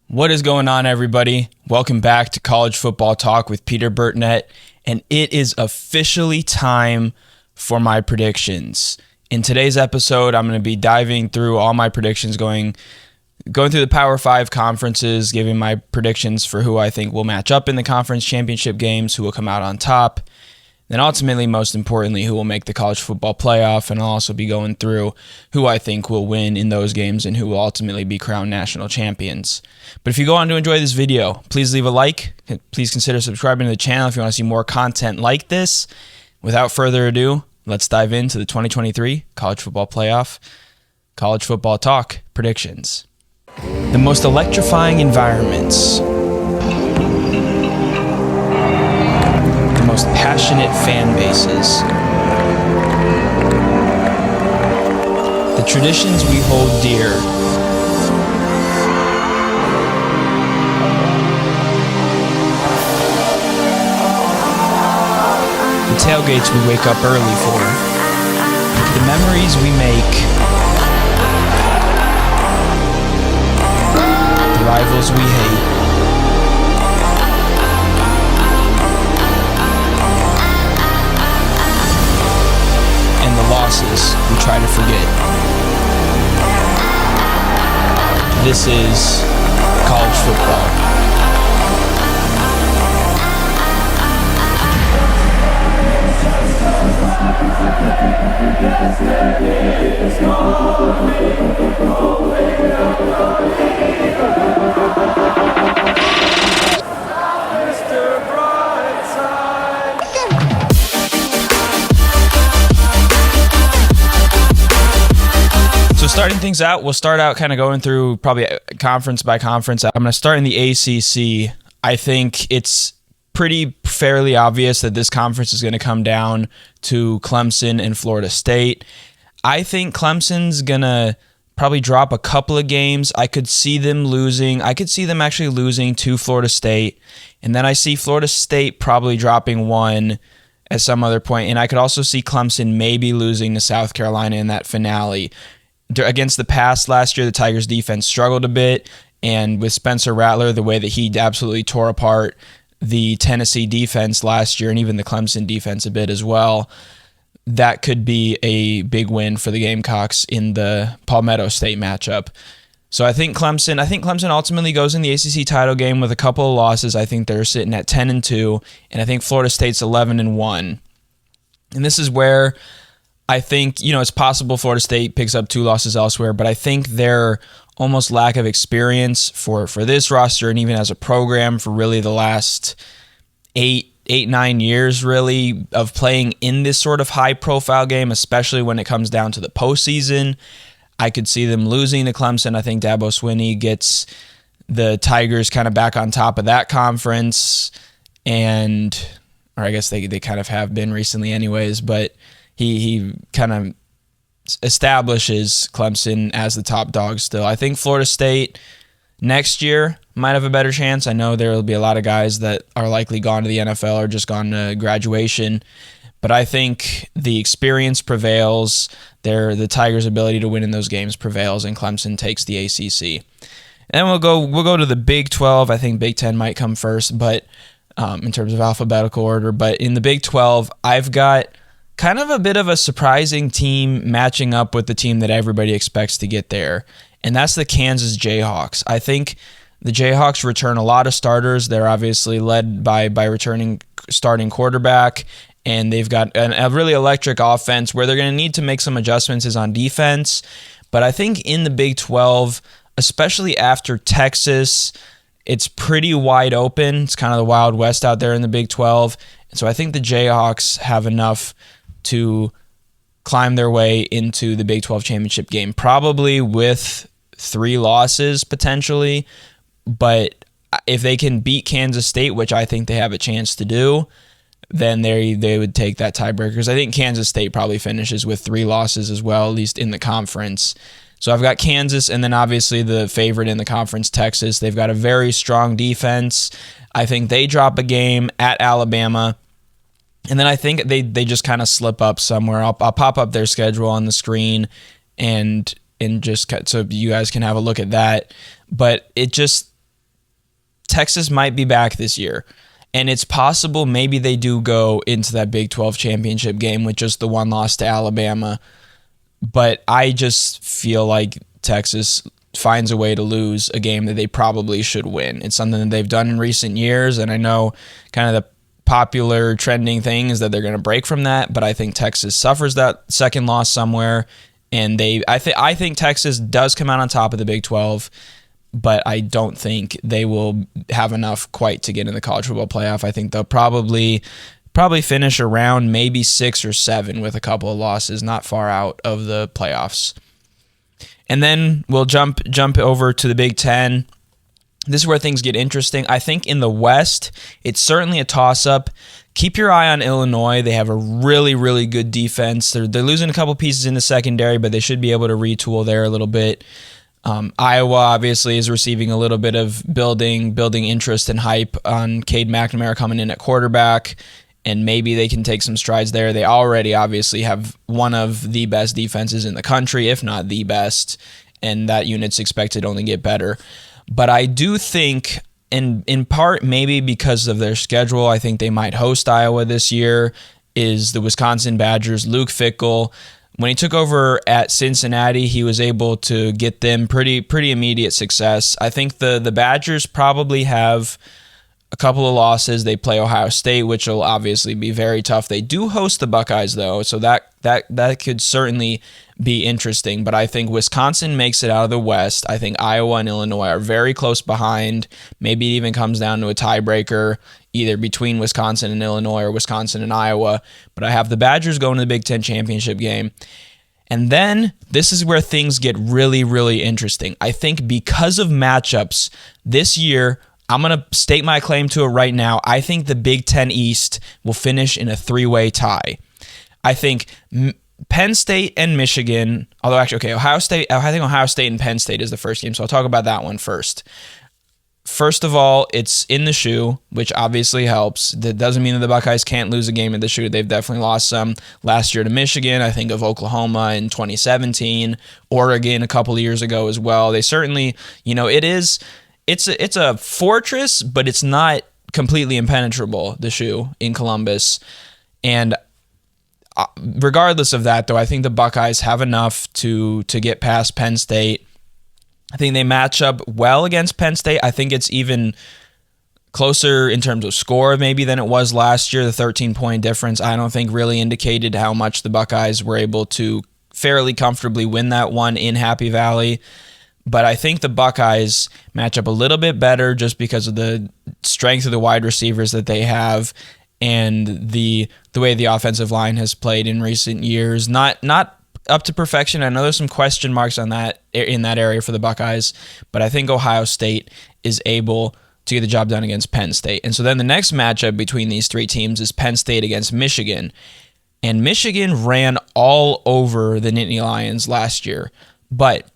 What is going on, everybody? Welcome back to College Football Talk with Peter Burtnett, and it is officially time for my predictions. In today's episode, I'm going to be diving through all my predictions, going through the Power 5 conferences, giving my predictions for who I think will match up in the conference championship games, who will come out on top, then ultimately, most importantly, who will make the college football playoff, and I'll also be going through who I think will win in those games and who will ultimately be crowned national champions. But if you go on to enjoy this video, please leave a like. Please consider subscribing to the channel if you want to see more content like this. Without further ado, let's dive into the 2023 College Football Playoff, College Football Talk predictions. The most electrifying environments, most passionate fan bases, the traditions we hold dear, the tailgates we wake up early for, the memories we make, the rivals we hate, and the losses we try to forget. This is college football. Starting things out, we'll start out kind of going through probably conference by conference. I'm going to start in the ACC. I think it's pretty fairly obvious that this conference is going to come down to Clemson and Florida State. I think Clemson's going to probably drop a couple of games. I could see them losing. I could see them actually losing to Florida State. And then I see Florida State probably dropping one at some other point. And I could also see Clemson maybe losing to South Carolina in that finale. Against the pass last year, the Tigers' defense struggled a bit, and with Spencer Rattler, the way that he absolutely tore apart the Tennessee defense last year and even the Clemson defense a bit as well, that could be a big win for the Gamecocks in the Palmetto State matchup. So I think Clemson ultimately goes in the ACC title game with a couple of losses. I think they're sitting at 10-2, and I think Florida State's 11-1. And this is where I think, it's possible Florida State picks up two losses elsewhere, but I think their almost lack of experience for this roster and even as a program for really the last 9 years really of playing in this sort of high-profile game, especially when it comes down to the postseason, I could see them losing to Clemson. I think Dabo Swinney gets the Tigers kind of back on top of that conference, or I guess they kind of have been recently anyways, but He kind of establishes Clemson as the top dog still. I think Florida State next year might have a better chance. I know there will be a lot of guys that are likely gone to the NFL or just gone to graduation, but I think the experience prevails. The Tigers' ability to win in those games prevails, and Clemson takes the ACC. And we'll go to the Big 12. I think Big 10 might come first, but in terms of alphabetical order. But in the Big 12, I've got kind of a bit of a surprising team matching up with the team that everybody expects to get there, and that's the Kansas Jayhawks. I think the Jayhawks return a lot of starters. They're obviously led by returning starting quarterback, and they've got a really electric offense. Where they're going to need to make some adjustments is on defense, but I think in the Big 12, especially after Texas, it's pretty wide open. It's kind of the Wild West out there in the Big 12, and so I think the Jayhawks have enough to climb their way into the Big 12 championship game, probably with 3 losses potentially. But if they can beat Kansas State, which I think they have a chance to do, then they would take that tiebreaker. Because I think Kansas State probably finishes with 3 losses as well, at least in the conference. So I've got Kansas, and then obviously the favorite in the conference, Texas. They've got a very strong defense. I think they drop a game at Alabama. And then I think they just kind of slip up somewhere. I'll pop up their schedule on the screen and just so you guys can have a look at that. But it just Texas might be back this year. And it's possible maybe they do go into that Big 12 championship game with just the one loss to Alabama. But I just feel like Texas finds a way to lose a game that they probably should win. It's something that they've done in recent years, and I know kind of the popular trending thing is that they're going to break from that, but I think Texas suffers that second loss somewhere, and I think Texas does come out on top of the Big 12, but I don't think they will have enough quite to get in the college football playoff. I think they'll probably finish around maybe 6 or 7 with a couple of losses, not far out of the playoffs. And then we'll jump over to the Big Ten. This is where things get interesting. I think in the West, it's certainly a toss-up. Keep your eye on Illinois. They have a really, really good defense. They're losing a couple pieces in the secondary, but they should be able to retool there a little bit. Iowa obviously is receiving a little bit of building interest and hype on Cade McNamara coming in at quarterback, and maybe they can take some strides there. They already obviously have one of the best defenses in the country, if not the best, and that unit's expected to only get better. But I do think, in part maybe because of their schedule, I think they might host Iowa this year, is the Wisconsin Badgers. Luke Fickell, when he took over at Cincinnati, he was able to get them pretty immediate success. I think the Badgers probably have a couple of losses. They play Ohio State, which will obviously be very tough. They do host the Buckeyes, though, so that could certainly be interesting. But I think Wisconsin makes it out of the West. I think Iowa and Illinois are very close behind. Maybe it even comes down to a tiebreaker, either between Wisconsin and Illinois or Wisconsin and Iowa. But I have the Badgers going to the Big Ten championship game. And then this is where things get really, really interesting. I think because of matchups this year, I'm going to state my claim to it right now. I think the Big Ten East will finish in a 3-way tie. I think Penn State and Michigan, although actually, okay, Ohio State, I think Ohio State and Penn State is the first game, so I'll talk about that one first. First of all, it's in the shoe, which obviously helps. That doesn't mean that the Buckeyes can't lose a game in the shoe. They've definitely lost some last year to Michigan. I think of Oklahoma in 2017, Oregon a couple of years ago as well. They certainly, it's a fortress, but it's not completely impenetrable, the shoe in Columbus. And regardless of that, though, I think the Buckeyes have enough to get past Penn State. I think they match up well against Penn State. I think it's even closer in terms of score maybe than it was last year. The 13-point difference, I don't think really indicated how much the Buckeyes were able to fairly comfortably win that one in Happy Valley. But I think the Buckeyes match up a little bit better just because of the strength of the wide receivers that they have and the way the offensive line has played in recent years. Not up to perfection. I know there's some question marks on that in that area for the Buckeyes, but I think Ohio State is able to get the job done against Penn State. And so then the next matchup between these three teams is Penn State against Michigan. And Michigan ran all over the Nittany Lions last year, but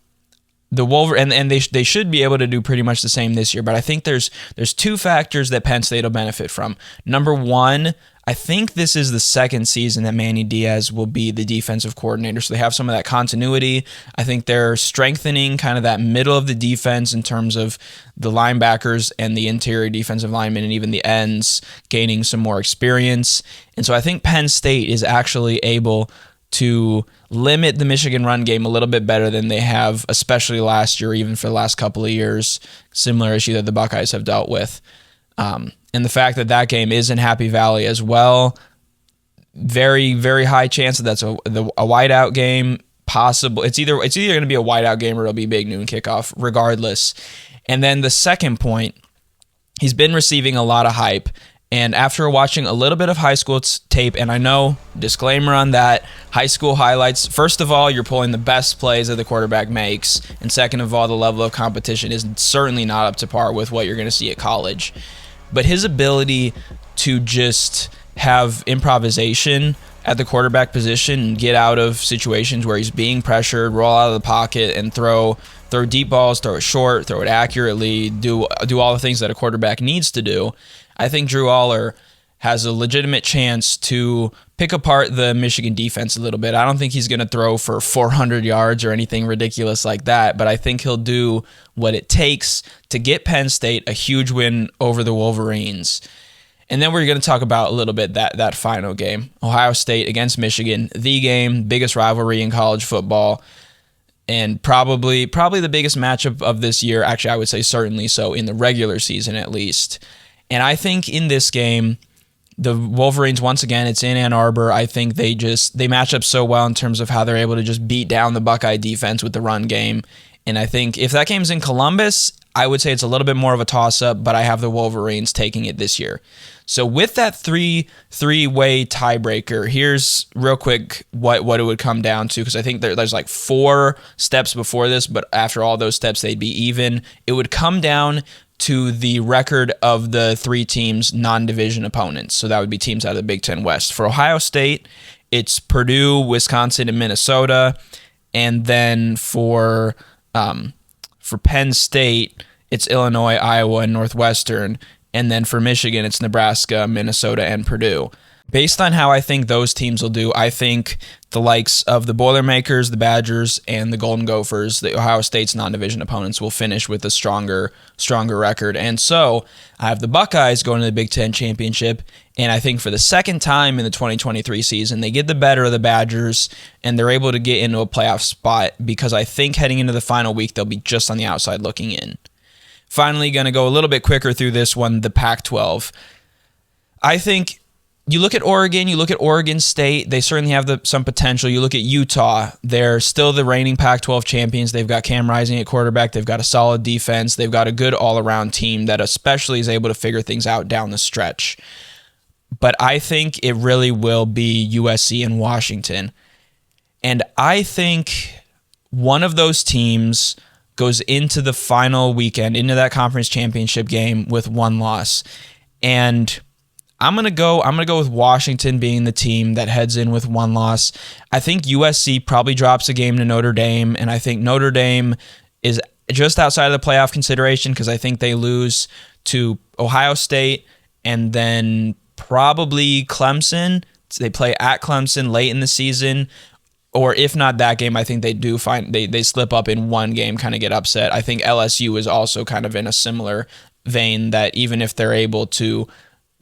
the and they should be able to do pretty much the same this year, but I think there's two factors that Penn State will benefit from. Number one, I think this is the second season that Manny Diaz will be the defensive coordinator, so they have some of that continuity. I think they're strengthening kind of that middle of the defense in terms of the linebackers and the interior defensive linemen and even the ends gaining some more experience. And so I think Penn State is actually able to limit the Michigan run game a little bit better than they have, especially last year, even for the last couple of years, similar issue that the Buckeyes have dealt with. And the fact that game is in Happy Valley as well, very, very high chance that that's a whiteout game. Possible. It's either going to be a whiteout game or it'll be big noon kickoff, regardless. And then the second point, he's been receiving a lot of hype. And after watching a little bit of high school tape, and I know, disclaimer on that, high school highlights, first of all, you're pulling the best plays that the quarterback makes. And second of all, the level of competition is certainly not up to par with what you're going to see at college. But his ability to just have improvisation at the quarterback position and get out of situations where he's being pressured, roll out of the pocket, and throw deep balls, throw it short, throw it accurately, do all the things that a quarterback needs to do. I think Drew Aller has a legitimate chance to pick apart the Michigan defense a little bit. I don't think he's going to throw for 400 yards or anything ridiculous like that, but I think he'll do what it takes to get Penn State a huge win over the Wolverines. And then we're going to talk about a little bit that final game, Ohio State against Michigan, the game, biggest rivalry in college football, and probably the biggest matchup of this year. Actually, I would say certainly so in the regular season at least. And I think in this game, the Wolverines, once again, it's in Ann Arbor. I think they match up so well in terms of how they're able to just beat down the Buckeye defense with the run game. And I think if that game's in Columbus, I would say it's a little bit more of a toss-up, but I have the Wolverines taking it this year. So with that three-way tiebreaker, here's real quick what it would come down to, because I think there's like 4 steps before this, but after all those steps, they'd be even. It would come down to the record of the 3 teams' non-division opponents. So that would be teams out of the Big Ten West. For Ohio State, it's Purdue, Wisconsin, and Minnesota. And then for Penn State, it's Illinois, Iowa, and Northwestern. And then for Michigan, it's Nebraska, Minnesota, and Purdue. Based on how I think those teams will do, I think the likes of the Boilermakers, the Badgers, and the Golden Gophers, the Ohio State's non-division opponents, will finish with a stronger record. And so I have the Buckeyes going to the Big Ten Championship, and I think for the second time in the 2023 season, they get the better of the Badgers, and they're able to get into a playoff spot because I think heading into the final week, they'll be just on the outside looking in. Finally, going to go a little bit quicker through this one, the Pac-12. I think you look at Oregon, you look at Oregon State, they certainly have some potential. You look at Utah, they're still the reigning Pac-12 champions. They've got Cam Rising at quarterback. They've got a solid defense. They've got a good all-around team that especially is able to figure things out down the stretch. But I think it really will be USC and Washington. And I think one of those teams goes into the final weekend, into that conference championship game with 1 loss. And I'm gonna go with Washington being the team that heads in with 1 loss. I think USC probably drops a game to Notre Dame, and I think Notre Dame is just outside of the playoff consideration because I think they lose to Ohio State and then probably Clemson. They play at Clemson late in the season. Or if not that game, I think they slip up in one game, kind of get upset. I think LSU is also kind of in a similar vein that even if they're able to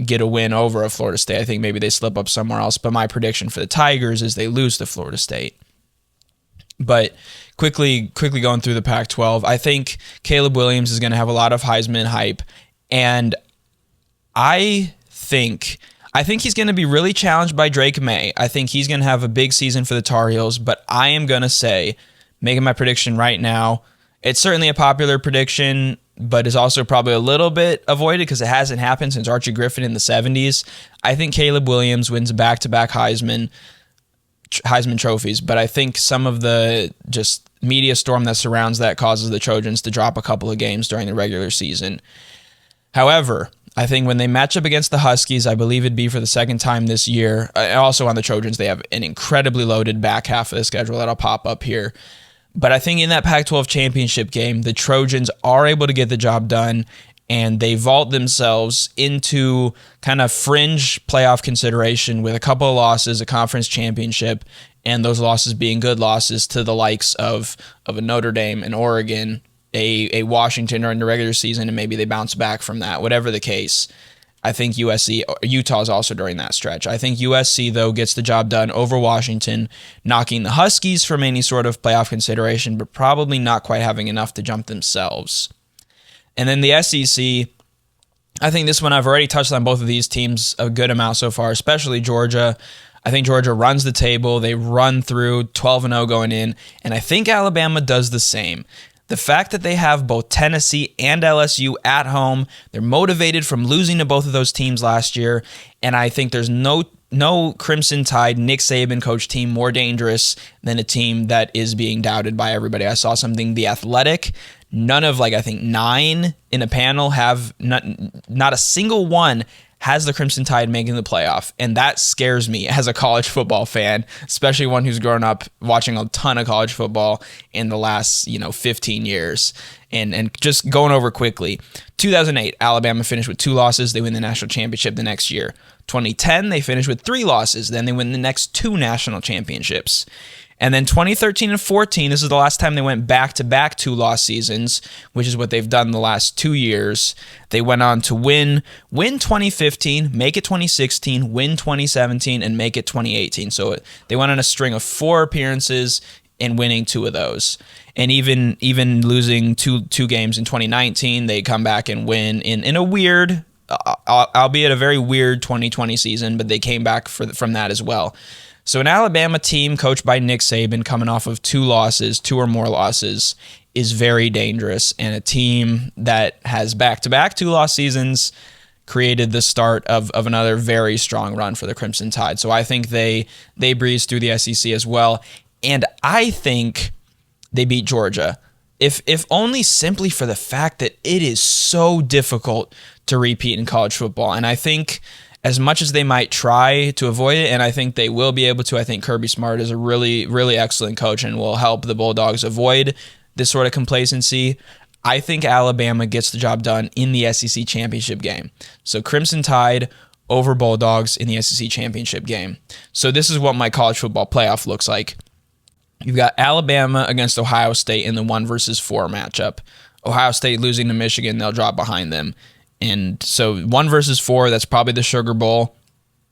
get a win over a Florida State, I think maybe they slip up somewhere else. But my prediction for the Tigers is they lose to Florida State. But quickly going through the Pac-12, I think Caleb Williams is going to have a lot of Heisman hype. And I think he's going to be really challenged by Drake May. I think he's going to have a big season for the Tar Heels, but I am going to say, making my prediction right now, it's certainly a popular prediction, but is also probably a little bit avoided because it hasn't happened since Archie Griffin in the 70s. I think Caleb Williams wins back-to-back Heisman trophies, but I think some of the just media storm that surrounds that causes the Trojans to drop a couple of games during the regular season. However, I think when they match up against the Huskies, I believe it'd be for the second time this year. Also on the Trojans, they have an incredibly loaded back half of the schedule that'll pop up here. But I think in that Pac-12 championship game, the Trojans are able to get the job done, and they vault themselves into kind of fringe playoff consideration with a couple of losses, a conference championship, and those losses being good losses to the likes of a Notre Dame, an Oregon, a Washington during the regular season, and maybe they bounce back from that. Whatever the case, I think Utah is also during that stretch. I think USC, though, gets the job done over Washington, knocking the Huskies from any sort of playoff consideration, but probably not quite having enough to jump themselves. And then the SEC, I think this one I've already touched on both of these teams a good amount so far, especially Georgia. I think Georgia runs the table. They run through 12-0 going in, and I think Alabama does the same. The fact that they have both Tennessee and LSU at home, they're motivated from losing to both of those teams last year, and I think there's no Crimson Tide, Nick Saban coach team more dangerous than a team that is being doubted by everybody. I saw something, The Athletic, none of I think 9 in a panel have, not a single one has the Crimson Tide making the playoff, and that scares me as a college football fan, especially one who's grown up watching a ton of college football in the last 15 years. And just going over quickly, 2008, Alabama finished with 2 losses. They win the national championship the next year. 2010, they finished with 3 losses. Then they win the next 2 national championships. And then 2013 and 14, this is the last time they went back-to-back 2-loss seasons, which is what they've done the last 2 years. They went on to win 2015, make it 2016, win 2017, and make it 2018. So they went on a string of 4 appearances and winning 2 of those. And even losing two games in 2019, they come back and win in a weird, albeit a very weird 2020 season, but they came back from that as well. So an Alabama team coached by Nick Saban coming off of 2 losses, 2 or more losses, is very dangerous. And a team that has back-to-back 2-loss seasons created the start of another very strong run for the Crimson Tide. So I think they breezed through the SEC as well. And I think they beat Georgia, if only simply for the fact that it is so difficult to repeat in college football. And I think as much as they might try to avoid it, and I think they will be able to, I think Kirby Smart is a really, really excellent coach and will help the Bulldogs avoid this sort of complacency. I think Alabama gets the job done in the SEC championship game. So Crimson Tide over Bulldogs in the SEC championship game. So this is what my college football playoff looks like. You've got Alabama against Ohio State in the 1 versus 4 matchup. Ohio State losing to Michigan, they'll drop behind them. And so 1 versus 4, that's probably the Sugar Bowl.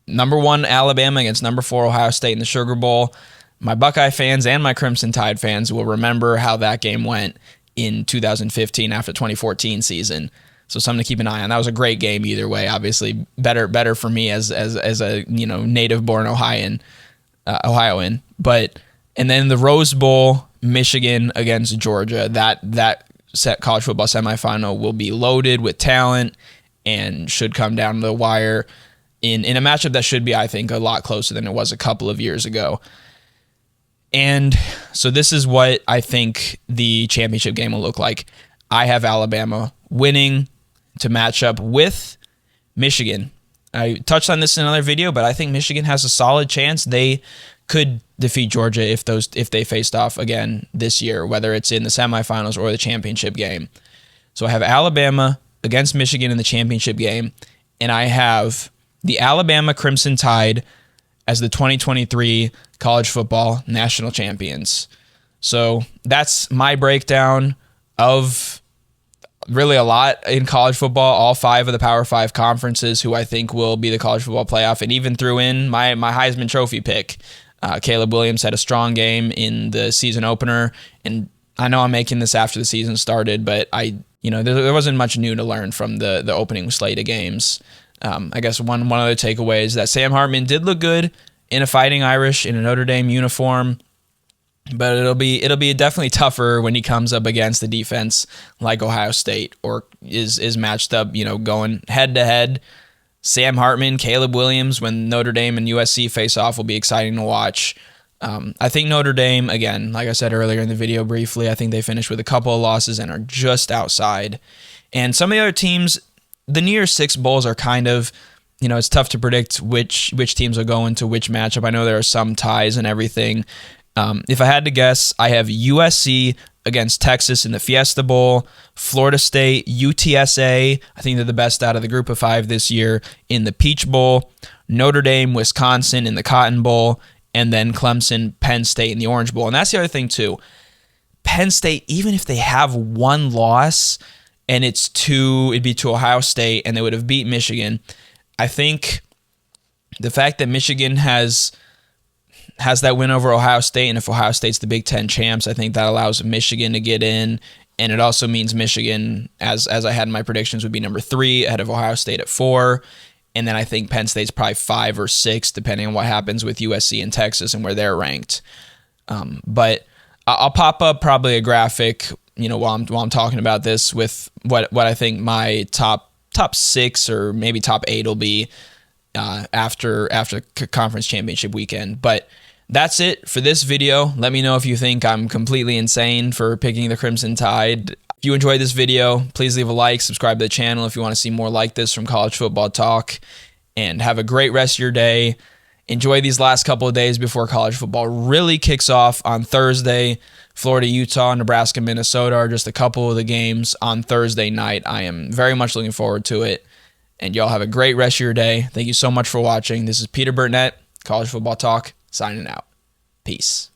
Number 1 Alabama against number 4 Ohio State in the Sugar Bowl. My Buckeye fans and my Crimson Tide fans will remember how that game went in 2015 after the 2014 season. So something to keep an eye on. That was a great game either way. Obviously, better for me as a native-born Ohioan. But and then the Rose Bowl, Michigan against Georgia. That set college football semifinal will be loaded with talent and should come down to the wire in a matchup that should be, I think, a lot closer than it was a couple of years ago. And so this is what I think the championship game will look like. I have Alabama winning to match up with Michigan. I touched on this in another video, but I think Michigan has a solid chance. They could defeat Georgia if they faced off again this year, whether it's in the semifinals or the championship game. So I have Alabama against Michigan in the championship game, and I have the Alabama Crimson Tide as the 2023 college football national champions. So that's my breakdown of really a lot in college football, all 5 of the Power 5 conferences who I think will be the college football playoff, and even threw in my Heisman Trophy pick. Caleb Williams had a strong game in the season opener, and I know I'm making this after the season started, but there wasn't much new to learn from the opening slate of games. I guess one other takeaway is that Sam Hartman did look good in a Fighting Irish in a Notre Dame uniform, but it'll be definitely tougher when he comes up against the defense like Ohio State or is matched up, going head to head. Sam Hartman, Caleb Williams, when Notre Dame and USC face off, will be exciting to watch. I think Notre Dame, again, like I said earlier in the video briefly, I think they finished with a couple of losses and are just outside. And some of the other teams, the New Year's Six Bowls are kind of, it's tough to predict which teams will go into which matchup. I know there are some ties and everything. If I had to guess, I have USC against Texas in the Fiesta Bowl, Florida State, UTSA, I think they're the best out of the group of 5 this year, in the Peach Bowl, Notre Dame, Wisconsin in the Cotton Bowl, and then Clemson, Penn State in the Orange Bowl. And that's the other thing too. Penn State, even if they have 1 loss and it'd be to Ohio State and they would have beat Michigan, I think the fact that Michigan has that win over Ohio State, and if Ohio State's the Big Ten champs, I think that allows Michigan to get in, and it also means Michigan, as I had in my predictions, would be number 3 ahead of Ohio State at 4, and then I think Penn State's probably 5 or 6, depending on what happens with USC and Texas and where they're ranked. But I'll pop up probably a graphic, while I'm talking about this with what I think my top 6 or maybe top 8 will be after conference championship weekend. But that's it for this video. Let me know if you think I'm completely insane for picking the Crimson Tide. If you enjoyed this video, please leave a like, subscribe to the channel if you want to see more like this from college football talk, and have a great rest of your day. Enjoy these last couple of days before college football really kicks off on Thursday. Florida, Utah, Nebraska, Minnesota are just a couple of the games on Thursday night. I am very much looking forward to it. And y'all have a great rest of your day. Thank you so much for watching. This is Peter Burnett, College Football Talk, signing out. Peace.